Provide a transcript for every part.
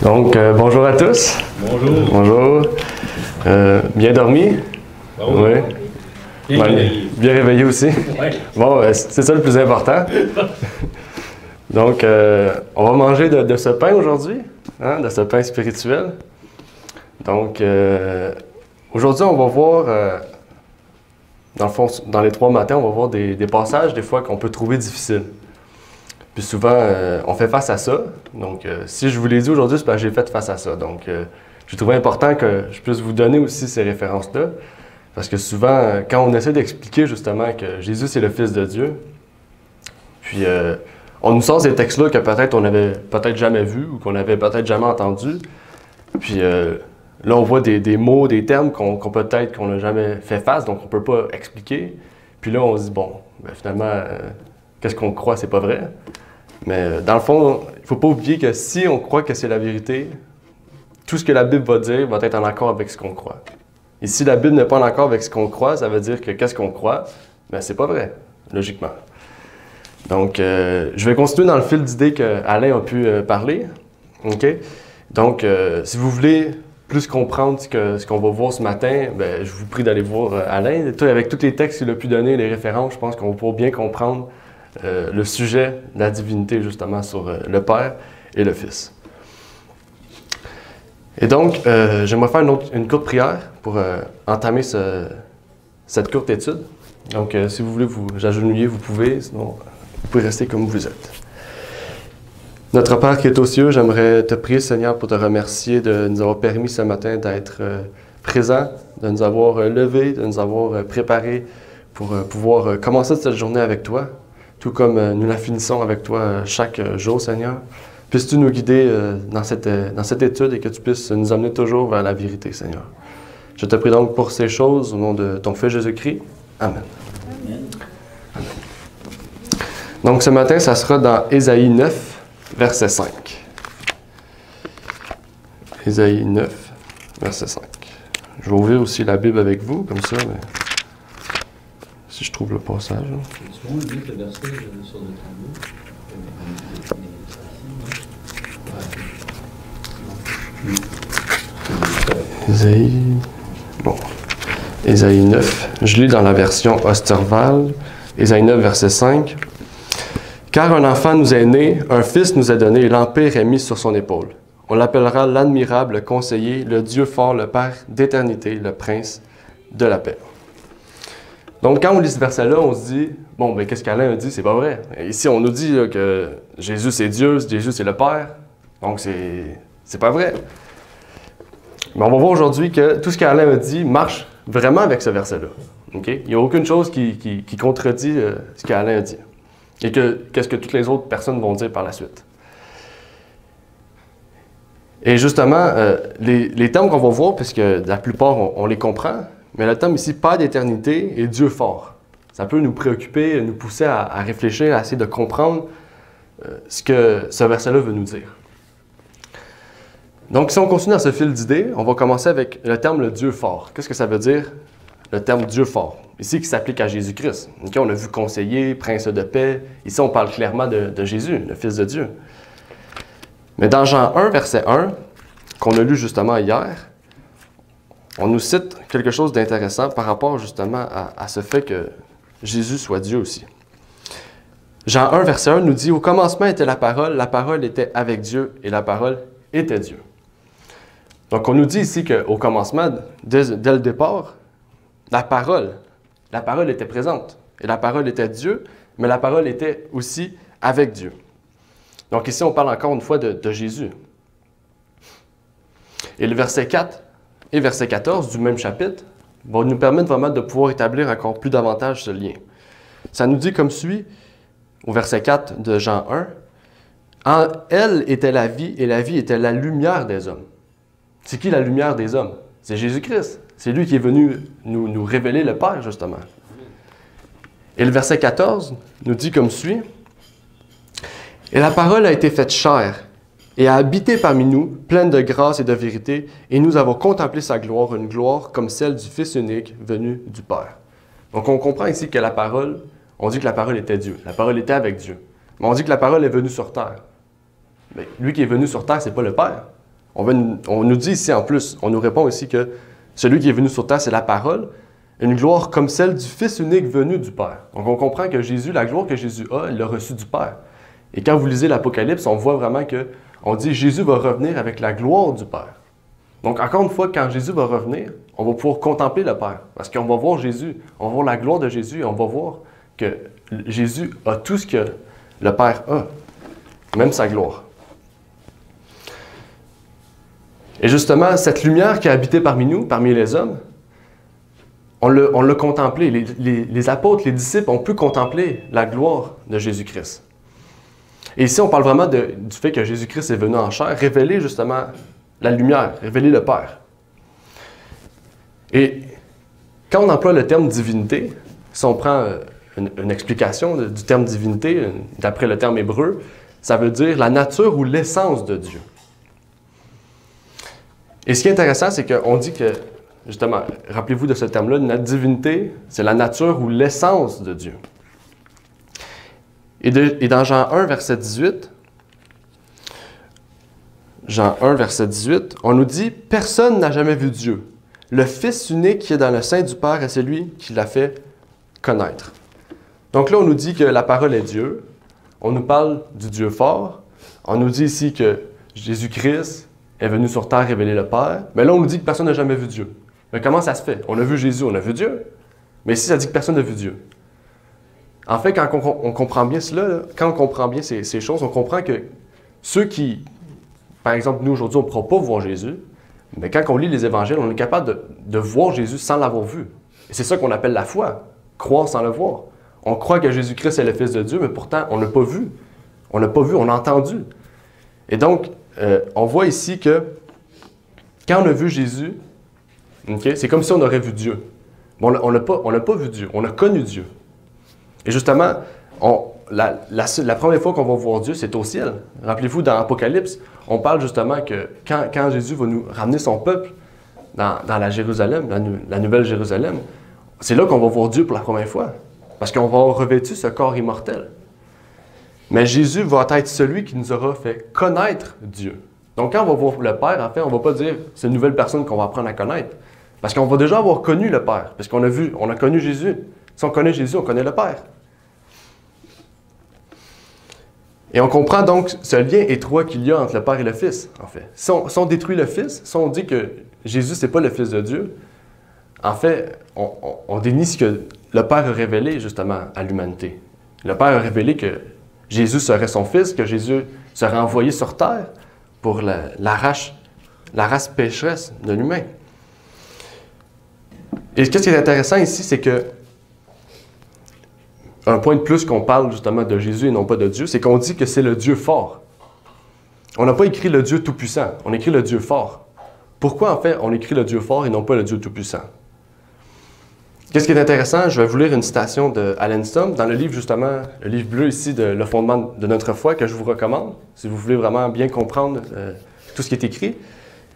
Bonjour à tous. Bonjour. Bonjour. Bien dormi? Oui. Bien réveillé. Bien réveillé aussi? Oui. Bon, c'est ça le plus important. Donc, on va manger de ce pain aujourd'hui, hein, de ce pain spirituel. Donc, aujourd'hui, on va voir, dans le fond, dans les 3 matins, on va voir des passages, des fois, qu'on peut trouver difficiles. Puis souvent, on fait face à ça. Donc, si je vous l'ai dit aujourd'hui, c'est parce que j'ai fait face à ça. Donc, j'ai trouvé important que je puisse vous donner aussi ces références-là. Parce que souvent, quand on essaie d'expliquer justement que Jésus, c'est le Fils de Dieu, puis on nous sort ces textes-là que peut-être on n'avait peut-être jamais vus ou qu'on n'avait peut-être jamais entendus. Puis là, on voit des mots, des termes qu'on n'a jamais fait face, donc on ne peut pas expliquer. Puis là, on se dit, bon, ben, finalement, qu'est-ce qu'on croit, c'est pas vrai. Mais dans le fond, il ne faut pas oublier que si on croit que c'est la vérité, tout ce que la Bible va dire va être en accord avec ce qu'on croit. Et si la Bible n'est pas en accord avec ce qu'on croit, ça veut dire que qu'est-ce qu'on croit? Ben, c'est pas vrai, logiquement. Donc, je vais continuer dans le fil d'idées qu'Alain a pu parler. OK? Donc, si vous voulez plus comprendre ce qu'on va voir ce matin, ben, je vous prie d'aller voir Alain. Avec tous les textes qu'il a pu donner, les références, je pense qu'on va pouvoir bien comprendre le sujet de la divinité, justement, sur le Père et le Fils. Et donc, j'aimerais faire une courte prière pour entamer cette courte étude. Donc, si vous voulez vous agenouiller, vous pouvez, sinon, vous pouvez rester comme vous êtes. Notre Père qui est aux cieux, j'aimerais te prier, Seigneur, pour te remercier de nous avoir permis ce matin d'être présents, de nous avoir levés, de nous avoir préparés pour pouvoir commencer cette journée avec toi, tout comme nous la finissons avec toi chaque jour, Seigneur. Puisses-tu nous guider dans cette étude et que tu puisses nous amener toujours vers la vérité, Seigneur. Je te prie donc pour ces choses au nom de ton Fils Jésus-Christ. Amen. Amen. Amen. Donc ce matin, ça sera dans Ésaïe 9, verset 5. Ésaïe 9, verset 5. Je vais ouvrir aussi la Bible avec vous, comme ça, mais si je trouve le passage. Tu veux dire le verset sur le tableau? Ésaïe... Bon. Ésaïe 9. Je lis dans la version Osterval. Ésaïe 9, verset 5. « Car un enfant nous est né, un fils nous est donné, et l'empire est mis sur son épaule. On l'appellera l'admirable conseiller, le Dieu fort, le Père d'éternité, le Prince de la paix. » Donc, quand on lit ce verset-là, on se dit, bon, ben qu'est-ce qu'Alain a dit? C'est pas vrai. Ici, on nous dit là, que Jésus, c'est Dieu, Jésus, c'est le Père. Donc, c'est pas vrai. Mais on va voir aujourd'hui que tout ce qu'Alain a dit marche vraiment avec ce verset-là. Okay? Il n'y a aucune chose qui contredit ce qu'Alain a dit. Et qu'est-ce que toutes les autres personnes vont dire par la suite. Et justement, les termes qu'on va voir, puisque la plupart, on les comprend, mais le terme ici, Père d'éternité et Dieu fort. Ça peut nous préoccuper, nous pousser à réfléchir, à essayer de comprendre ce que ce verset-là veut nous dire. Donc, si on continue dans ce fil d'idées, on va commencer avec le terme le Dieu fort. Qu'est-ce que ça veut dire, le terme Dieu fort? Ici, qui s'applique à Jésus-Christ. Okay, on a vu conseiller, prince de paix. Ici, on parle clairement de Jésus, le Fils de Dieu. Mais dans Jean 1, verset 1, qu'on a lu justement hier, on nous cite quelque chose d'intéressant par rapport justement à ce fait que Jésus soit Dieu aussi. Jean 1, verset 1 nous dit « Au commencement était la parole était avec Dieu, et la parole était Dieu. » Donc, on nous dit ici qu'au commencement, dès le départ, la parole était présente. Et la parole était Dieu, mais la parole était aussi avec Dieu. Donc, ici, on parle encore une fois de Jésus. Et le verset 4 et verset 14 du même chapitre vont nous permettre vraiment de pouvoir établir encore plus davantage ce lien. Ça nous dit comme suit, au verset 4 de Jean 1, « En elle était la vie, et la vie était la lumière des hommes. » C'est qui la lumière des hommes? C'est Jésus-Christ. C'est lui qui est venu nous révéler le Père, justement. Et le verset 14 nous dit comme suit, « Et la parole a été faite chair, et a habité parmi nous, pleine de grâce et de vérité, et nous avons contemplé sa gloire, une gloire comme celle du Fils unique venu du Père. » Donc on comprend ici que la parole, on dit que la parole était Dieu. La parole était avec Dieu. Mais on dit que la parole est venue sur terre. Mais lui qui est venu sur terre, ce n'est pas le Père. on nous dit ici en plus, on nous répond ici que celui qui est venu sur terre, c'est la parole, une gloire comme celle du Fils unique venu du Père. Donc on comprend que Jésus, la gloire que Jésus a, il l'a reçue du Père. Et quand vous lisez l'Apocalypse, on voit vraiment que on dit Jésus va revenir avec la gloire du Père. Donc encore une fois, quand Jésus va revenir, on va pouvoir contempler le Père. Parce qu'on va voir Jésus, on va voir la gloire de Jésus et on va voir que Jésus a tout ce que le Père a, même sa gloire. Et justement, cette lumière qui a habité parmi nous, parmi les hommes, on l'a contemplé. Les apôtres, les disciples ont pu contempler la gloire de Jésus-Christ. Et ici, on parle vraiment du fait que Jésus-Christ est venu en chair, révéler justement la lumière, révéler le Père. Et quand on emploie le terme divinité, si on prend une explication du terme divinité, d'après le terme hébreu, ça veut dire la nature ou l'essence de Dieu. Et ce qui est intéressant, c'est qu'on dit que, justement, rappelez-vous de ce terme-là, la divinité, c'est la nature ou l'essence de Dieu. Et dans Jean 1, verset 18, on nous dit « Personne n'a jamais vu Dieu. Le Fils unique qui est dans le sein du Père est celui qui l'a fait connaître. » Donc là, on nous dit que la parole est Dieu. On nous parle du Dieu fort. On nous dit ici que Jésus-Christ est venu sur terre révéler le Père. Mais là, on nous dit que personne n'a jamais vu Dieu. Mais comment ça se fait? On a vu Jésus, on a vu Dieu. Mais ici, ça dit que personne n'a vu Dieu. En fait, quand on comprend bien cela, quand on comprend bien ces choses, on comprend que ceux qui, par exemple, nous aujourd'hui, on ne pourra pas voir Jésus, mais quand on lit les évangiles, on est capable de voir Jésus sans l'avoir vu. Et c'est ça qu'on appelle la foi, croire sans le voir. On croit que Jésus-Christ est le Fils de Dieu, mais pourtant, on ne l'a pas vu. On l'a pas vu, on l'a entendu. Et donc, on voit ici que quand on a vu Jésus, okay, c'est comme si on aurait vu Dieu. Bon, on n'a pas vu Dieu, on a connu Dieu. Et justement, la première fois qu'on va voir Dieu, c'est au ciel. Rappelez-vous, dans l'Apocalypse, on parle justement que quand Jésus va nous ramener son peuple dans la Jérusalem, la nouvelle Jérusalem, c'est là qu'on va voir Dieu pour la première fois. Parce qu'on va avoir revêtu ce corps immortel. Mais Jésus va être celui qui nous aura fait connaître Dieu. Donc quand on va voir le Père, en fait, on ne va pas dire « c'est une nouvelle personne qu'on va apprendre à connaître ». Parce qu'on va déjà avoir connu le Père, parce qu'on a connu Jésus. Si on connaît Jésus, on connaît le Père. Et on comprend donc ce lien étroit qu'il y a entre le Père et le Fils, en fait. Si on détruit le Fils, si on dit que Jésus, ce n'est pas le Fils de Dieu, en fait, on dénie ce que le Père a révélé, justement, à l'humanité. Le Père a révélé que Jésus serait son Fils, que Jésus serait envoyé sur terre pour la race pécheresse de l'humain. Et ce qui est intéressant ici, c'est que un point de plus qu'on parle justement de Jésus et non pas de Dieu, c'est qu'on dit que c'est le Dieu fort. On n'a pas écrit le Dieu tout-puissant, on écrit le Dieu fort. Pourquoi en fait on écrit le Dieu fort et non pas le Dieu tout-puissant? Qu'est-ce qui est intéressant? Je vais vous lire une citation de Alan Stump dans le livre justement, le livre bleu ici de Le fondement de notre foi que je vous recommande, si vous voulez vraiment bien comprendre tout ce qui est écrit.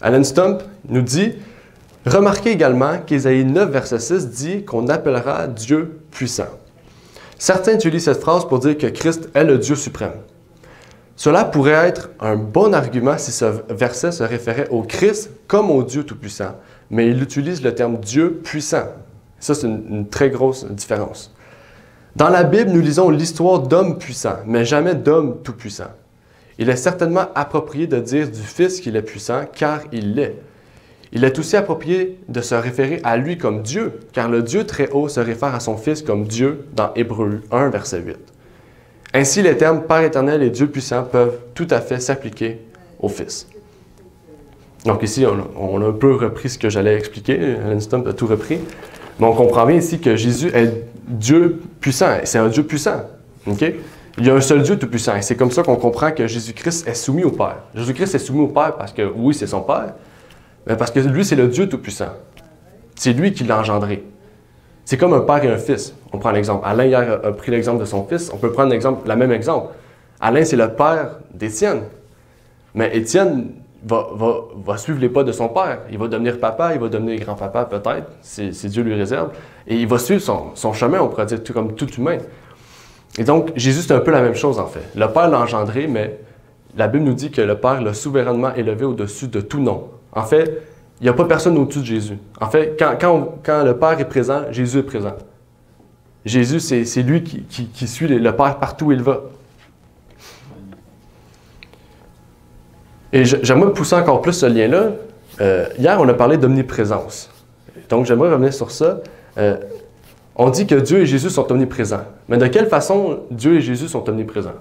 Alan Stump nous dit « Remarquez également qu'Ésaïe 9, verset 6 dit qu'on appellera Dieu puissant. Certains utilisent cette phrase pour dire que Christ est le Dieu suprême. Cela pourrait être un bon argument si ce verset se référait au Christ comme au Dieu tout-puissant, mais il utilise le terme Dieu puissant. Ça, c'est une très grosse différence. Dans la Bible, nous lisons l'histoire d'hommes puissants, mais jamais d'hommes tout-puissants. Il est certainement approprié de dire du Fils qu'il est puissant, car il l'est. Il est aussi approprié de se référer à lui comme Dieu, car le Dieu très haut se réfère à son Fils comme Dieu dans Hébreux 1, verset 8. Ainsi, les termes Père éternel et Dieu puissant peuvent tout à fait s'appliquer au Fils. Donc ici, on a un peu repris ce que j'allais expliquer, Alan Stump a tout repris, mais on comprend bien ici que Jésus est Dieu puissant, c'est un Dieu puissant. Okay? Il y a un seul Dieu tout-puissant, et c'est comme ça qu'on comprend que Jésus-Christ est soumis au Père. Jésus-Christ est soumis au Père parce que, oui, c'est son Père, mais parce que lui, c'est le Dieu tout-puissant. C'est lui qui l'a engendré. C'est comme un père et un fils. On prend l'exemple. Alain, hier, a pris l'exemple de son fils. On peut prendre le même exemple. Alain, c'est le père d'Étienne. Mais Étienne va suivre les pas de son père. Il va devenir papa, il va devenir grand-papa peut-être, si Dieu lui réserve. Et il va suivre son chemin, on pourrait dire, comme tout humain. Et donc, Jésus, c'est un peu la même chose en fait. Le Père l'a engendré, mais la Bible nous dit que le Père l'a souverainement élevé au-dessus de tout nom. En fait, il n'y a pas personne au-dessus de Jésus. En fait, quand le Père est présent, Jésus est présent. Jésus, c'est lui qui suit le Père partout où il va. Et j'aimerais pousser encore plus ce lien-là. Hier, on a parlé d'omniprésence. Donc, j'aimerais revenir sur ça. On dit que Dieu et Jésus sont omniprésents. Mais de quelle façon Dieu et Jésus sont omniprésents?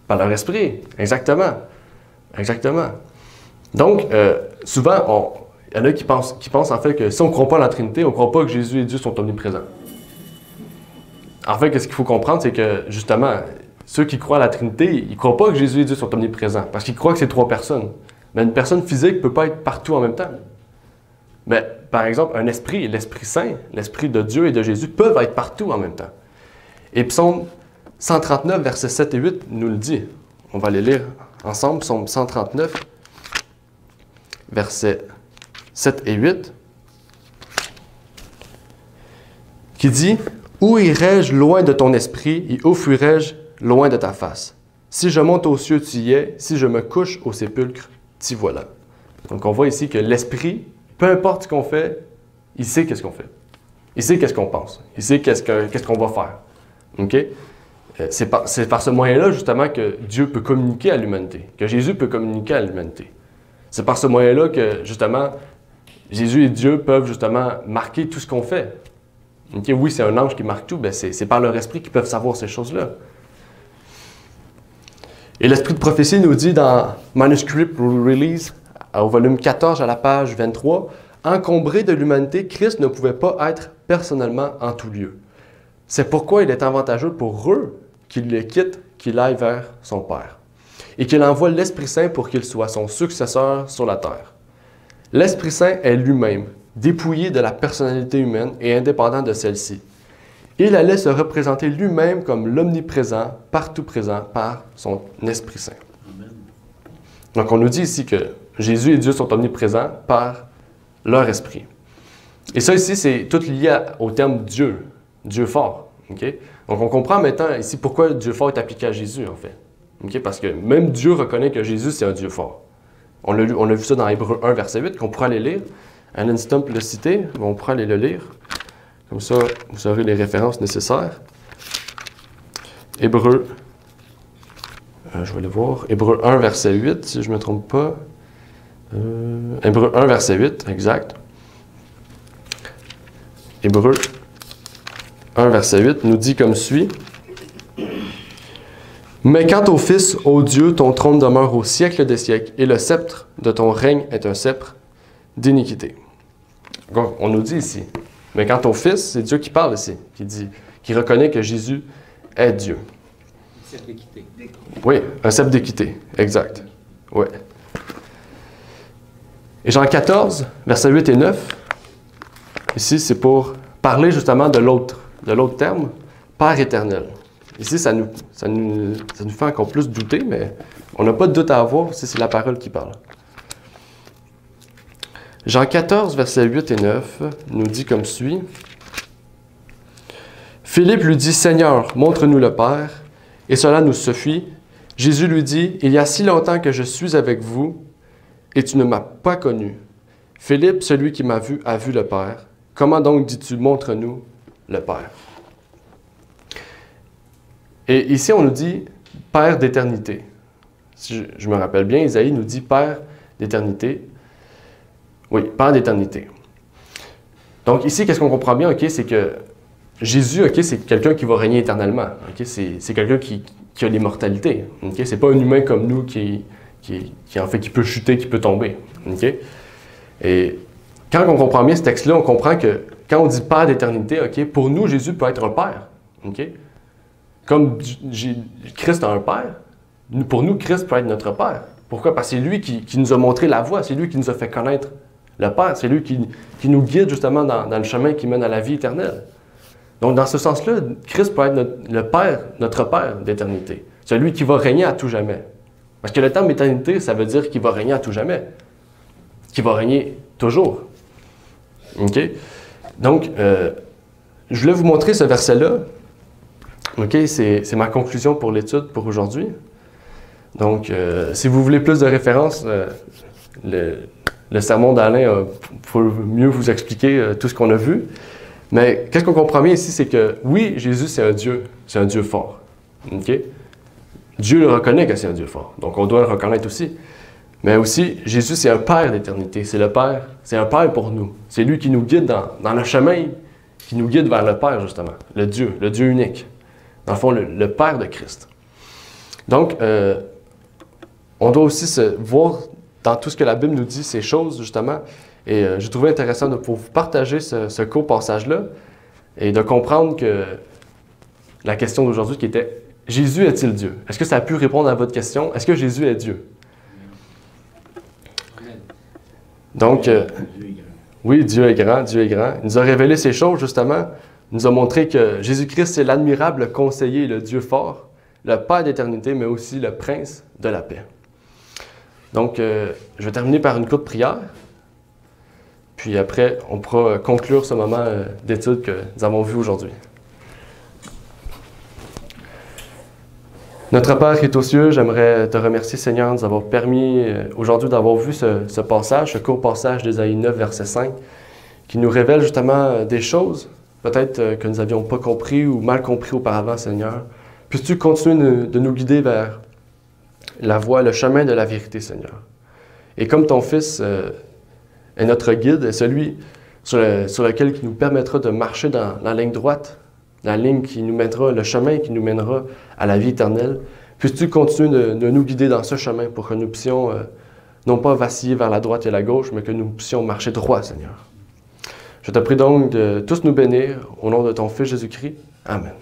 Par leur esprit. Exactement. Exactement. Donc, souvent, il y en a qui pensent en fait que si on ne croit pas à la Trinité, on ne croit pas que Jésus et Dieu sont omniprésents. En fait, ce qu'il faut comprendre, c'est que, justement, ceux qui croient à la Trinité, ils ne croient pas que Jésus et Dieu sont omniprésents, parce qu'ils croient que c'est trois personnes. Mais une personne physique ne peut pas être partout en même temps. Mais, par exemple, un esprit, l'Esprit Saint, l'Esprit de Dieu et de Jésus, peuvent être partout en même temps. Et Psaume 139, versets 7 et 8 nous le dit. On va les lire ensemble. Psaume 139, versets 7 et 8, qui dit « Où irai-je loin de ton esprit et où fuirai-je loin de ta face? Si je monte aux cieux, tu y es. Si je me couche au sépulcre, t'y voilà. » Donc, on voit ici que l'esprit, peu importe ce qu'on fait, il sait qu'est-ce qu'on fait. Il sait qu'est-ce qu'on pense. Il sait qu'est-ce qu'on va faire. OK? C'est par ce moyen-là, justement, que Dieu peut communiquer à l'humanité, que Jésus peut communiquer à l'humanité. C'est par ce moyen-là que, justement, Jésus et Dieu peuvent, justement, marquer tout ce qu'on fait. Okay? Oui, c'est un ange qui marque tout, mais c'est par leur esprit qu'ils peuvent savoir ces choses-là. Et l'esprit de prophétie nous dit dans Manuscript Release, au volume 14 à la page 23, « Encombré de l'humanité, Christ ne pouvait pas être personnellement en tout lieu. C'est pourquoi il est avantageux pour eux qu'il les quitte, qu'il aille vers son Père, et qu'il envoie l'Esprit Saint pour qu'il soit son successeur sur la terre. L'Esprit Saint est lui-même, dépouillé de la personnalité humaine et indépendant de celle-ci. Il allait se représenter lui-même comme l'omniprésent, partout présent par son Esprit Saint. » Donc, on nous dit ici que Jésus et Dieu sont omniprésents par leur esprit. Et ça ici, c'est tout lié au terme Dieu, Dieu fort. Okay? Donc, on comprend maintenant ici pourquoi Dieu fort est appliqué à Jésus, en fait. Okay? Parce que même Dieu reconnaît que Jésus, c'est un Dieu fort. On a vu ça dans Hébreux 1, verset 8, qu'on pourra aller lire. Alan Stump l'a cité, on pourra aller le lire. Comme ça, vous aurez les références nécessaires. Hébreux, je vais le voir. Hébreux 1, verset 8, si je ne me trompe pas. Hébreux 1, verset 8, exact. Hébreux 1, verset 8 nous dit comme suit. « Mais quant au Fils, ô Dieu, ton trône demeure au siècle des siècles, et le sceptre de ton règne est un sceptre d'iniquité. » Donc, on nous dit ici. Mais quant au Fils, c'est Dieu qui parle ici, qui reconnaît que Jésus est Dieu. Un sceptre d'équité. Oui, un sceptre d'équité, exact. Oui. Et Jean 14, versets 8 et 9, ici, c'est pour parler justement de l'autre terme, Père éternel. Ici, ça nous fait encore plus douter, mais on n'a pas de doute à avoir si c'est la parole qui parle. Jean 14, versets 8 et 9, nous dit comme suit. « Philippe lui dit, « Seigneur, montre-nous le Père, et cela nous suffit. » Jésus lui dit, « Il y a si longtemps que je suis avec vous, et tu ne m'as pas connu. Philippe, celui qui m'a vu, a vu le Père. Comment donc dis-tu, montre-nous le Père? » Et ici, on nous dit « Père d'éternité ». Si je me rappelle bien, Isaïe nous dit « Père d'éternité ». Oui, Père d'éternité. Donc ici, qu'est-ce qu'on comprend bien, c'est que Jésus, c'est quelqu'un qui va régner éternellement. C'est quelqu'un qui a l'immortalité. C'est pas un humain comme nous qui peut chuter, qui peut tomber. Et quand on comprend bien ce texte-là, on comprend que quand on dit Père d'éternité, pour nous, Jésus peut être un Père. Comme Christ a un Père, pour nous, Christ peut être notre Père. Pourquoi? Parce que c'est lui qui nous a montré la voie, c'est lui qui nous a fait connaître le Père, c'est lui qui nous guide justement dans le chemin qui mène à la vie éternelle. Donc, dans ce sens-là, Christ peut être le Père, notre Père d'éternité. Celui qui va régner à tout jamais. Parce que le terme éternité, ça veut dire qu'il va régner à tout jamais. Qu'il va régner toujours. OK? Donc, je voulais vous montrer ce verset-là. OK? C'est ma conclusion pour l'étude pour aujourd'hui. Donc, si vous voulez plus de références, le sermon d'Alain faut mieux vous expliquer tout ce qu'on a vu. Mais qu'est-ce qu'on comprend bien ici, c'est que oui, Jésus, c'est un Dieu fort. Okay? Dieu le reconnaît que c'est un Dieu fort, donc on doit le reconnaître aussi. Mais aussi, Jésus, c'est un Père d'éternité, c'est le Père, c'est un Père pour nous. C'est lui qui nous guide dans le chemin, qui nous guide vers le Père, justement, le Dieu unique. Dans le fond, le Père de Christ. Donc, on doit aussi se voir dans tout ce que la Bible nous dit, ces choses, justement. Et j'ai trouvé intéressant de pouvoir vous partager ce court passage-là et de comprendre que la question d'aujourd'hui qui était « Jésus est-il Dieu? » Est-ce que ça a pu répondre à votre question? Est-ce que Jésus est Dieu? Donc, oui, Dieu est grand, Dieu est grand. Il nous a révélé ces choses, justement. Il nous a montré que Jésus-Christ, c'est l'admirable conseiller, le Dieu fort, le Père d'éternité, mais aussi le Prince de la paix. Donc, je vais terminer par une courte prière. Puis après, on pourra conclure ce moment d'étude que nous avons vu aujourd'hui. Notre Père qui est aux cieux, j'aimerais te remercier, Seigneur, de nous avoir permis aujourd'hui d'avoir vu ce passage, ce court passage d'Ésaïe 9, verset 5, qui nous révèle justement des choses, peut-être que nous n'avions pas compris ou mal compris auparavant, Seigneur. Puisses-tu continuer de nous guider vers la voie, le chemin de la vérité, Seigneur. Et comme ton Fils est notre guide, est celui sur lequel il nous permettra de marcher dans la ligne droite, la ligne qui nous mènera, le chemin qui nous mènera à la vie éternelle. Puisses-tu continuer de nous guider dans ce chemin pour que nous puissions non pas vaciller vers la droite et la gauche, mais que nous puissions marcher droit, Seigneur. Je te prie donc de tous nous bénir au nom de ton Fils Jésus-Christ. Amen.